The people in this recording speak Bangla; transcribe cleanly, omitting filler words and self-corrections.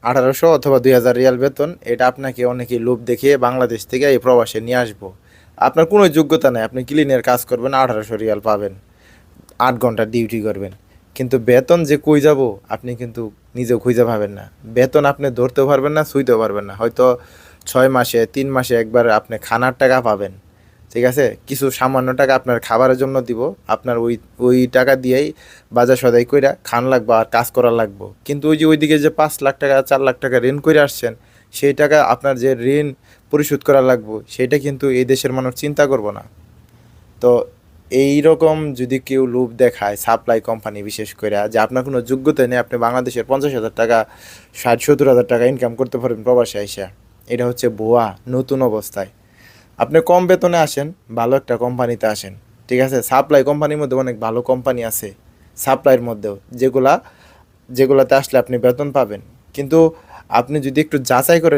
1800 অথবা 2000 রিয়াল বেতন, এটা আপনাকে অনেকেই লোভ দেখিয়ে বাংলাদেশ থেকে এই প্রবাসে নিয়ে আসবো। আপনার কোনো যোগ্যতা নাই, আপনি ক্লিনের কাজ করবেন, 1800 রিয়াল পাবেন, 8 ঘন্টা ডিউটি করবেন। কিন্তু বেতন যে কই যাব আপনি কিন্তু নিজেও খুঁজে পাবেন না। বেতন আপনি ধরতেও পারবেন না, ছুঁইতেও পারবেন না। হয়তো 6 মাসে 3 মাসে একবার আপনি খানার টাকা পাবেন, ঠিক আছে, কিছু সামান্য টাকা আপনার খাবারের জন্য দিব, আপনার ওই ওই টাকা দিয়েই বাজার সদাই কইরা খান লাগবে আর কাজ করা লাগবে। কিন্তু ওই যে ওইদিকে যে 5 লাখ টাকা 4 লাখ টাকা ঋণ করে আসছেন, সেই টাকা আপনার যে ঋণ পরিশোধ করা লাগবে, সেটা কিন্তু এই দেশের মানুষ চিন্তা করবো না। তো এই রকম যদি কেউ লোভ দেখায়, সাপ্লাই কোম্পানি বিশেষ করে, যে আপনার কোনো যোগ্যতা নেই, আপনি বাংলাদেশের 50,000 টাকা 60-70 হাজার টাকা ইনকাম করতে পারবেন প্রবাসে আইসা, এটা হচ্ছে ভুয়া। নতুন অবস্থায় আপনি কম বেতনে আসেন, ভালো একটা কোম্পানিতে আসেন, ঠিক আছে। সাপ্লাই কোম্পানির মধ্যে অনেক ভালো কোম্পানি আছে, সাপ্লাইয়ের মধ্যেও, যেগুলাতে আসলে আপনি বেতন পাবেন। কিন্তু আপনি যদি একটু যাচাই করে